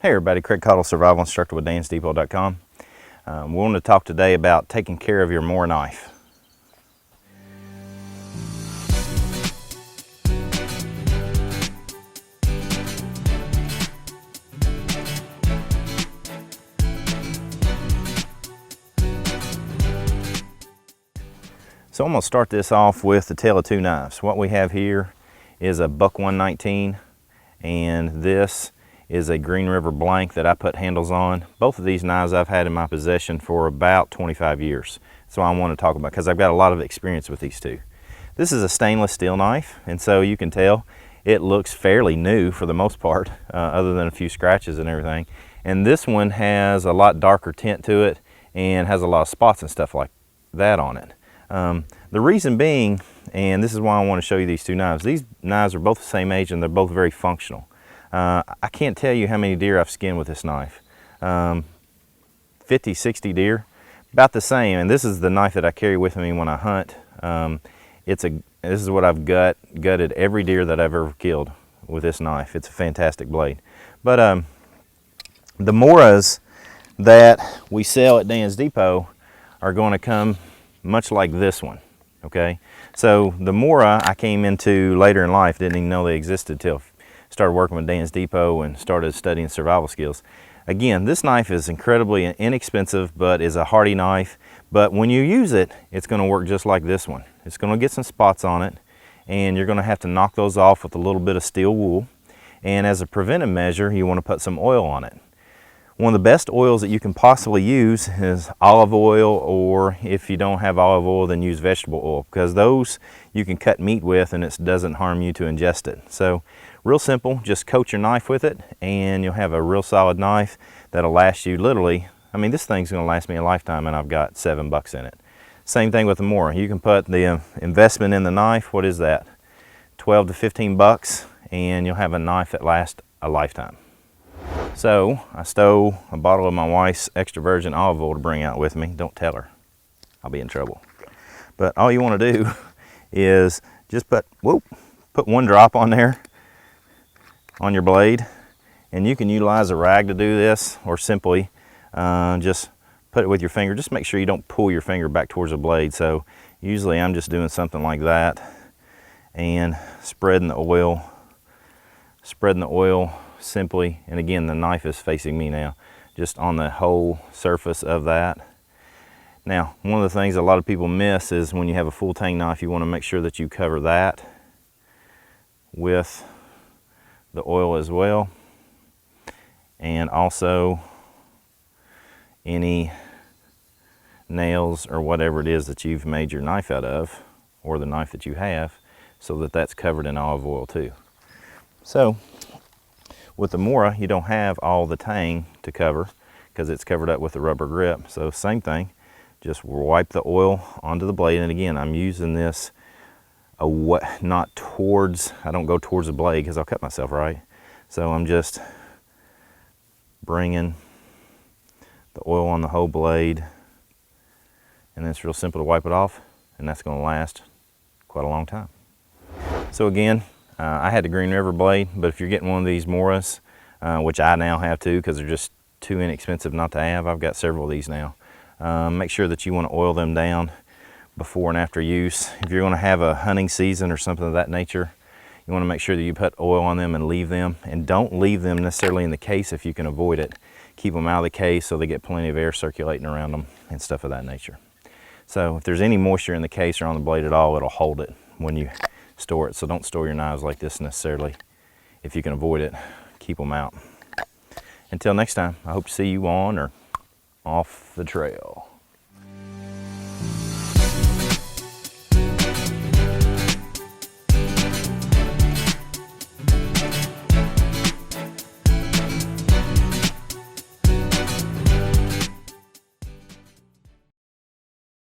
Hey everybody, Craig Cottle, survival instructor with dansdepot.com. We want to talk today about taking care of your Mora knife. So I'm going to start this off with the tale of two knives. What we have here is a Buck 119, and this is a Green River blank that I put handles on. Both of these knives I've had in my possession for about 25 years. So I want to talk about because I've got a lot of experience with these two. This is a stainless steel knife, and so you can tell it looks fairly new for the most part, other than a few scratches and everything. And this one has a lot darker tint to it and has a lot of spots and stuff like that on it. The reason being, and this is why I want to show you these two knives. These knives are both the same age and they're both very functional. I can't tell you how many deer I've skinned with this knife. 50, 60 deer, about the same. And this is the knife that I carry with me when I hunt. This is what I've gutted every deer that I've ever killed with this knife. It's a fantastic blade. But the Moras that we sell at Dan's Depot are going to come much like this one. Okay, so the Mora I came into later in life, didn't even know they existed till started working with Dan's Depot and started studying survival skills. Again, this knife is incredibly inexpensive, but is a hardy knife. But when you use it, it's going to work just like this one. It's going to get some spots on it, and you're going to have to knock those off with a little bit of steel wool. And as a preventive measure, you want to put some oil on it. One of the best oils that you can possibly use is olive oil, or if you don't have olive oil, then use vegetable oil, because those you can cut meat with and it doesn't harm you to ingest it. So real simple, just coat your knife with it and you'll have a real solid knife that'll last you literally, I mean, this thing's going to last me a lifetime, and I've got $7 in it. Same thing with the Mora. You can put the investment in the knife, what is that, 12 to 15 bucks, and you'll have a knife that lasts a lifetime. So I stole a bottle of my wife's extra virgin olive oil to bring out with me. Don't tell her, I'll be in trouble. But all you want to do is just put one drop on there on your blade, and you can utilize a rag to do this, or simply just put it with your finger. Just make sure you don't pull your finger back towards the blade. So usually I'm just doing something like that and spreading the oil simply, and again, the knife is facing me now, just on the whole surface of that. Now, one of the things a lot of people miss is when you have a full tang knife, you want to make sure that you cover that with the oil as well, and also any nails or whatever it is that you've made your knife out of, or the knife that you have, so that that's covered in olive oil too. So with the Mora, you don't have all the tang to cover because it's covered up with a rubber grip. So same thing, just wipe the oil onto the blade. And again, I'm using this not towards, I don't go towards the blade because I'll cut myself, right? So I'm just bringing the oil on the whole blade, and then it's real simple to wipe it off, and that's going to last quite a long time. So again, I had the Green River blade, but if you're getting one of these Moras, which I now have too because they're just too inexpensive not to have, I've got several of these now. Make sure that you want to oil them down before and after use. If you're going to have a hunting season or something of that nature, you want to make sure that you put oil on them and leave them. And don't leave them necessarily in the case if you can avoid it. Keep them out of the case so they get plenty of air circulating around them and stuff of that nature. So if there's any moisture in the case or on the blade at all, it'll hold it when you store it. So don't store your knives like this necessarily. If you can avoid it, keep them out. Until next time, I hope to see you on or off the trail.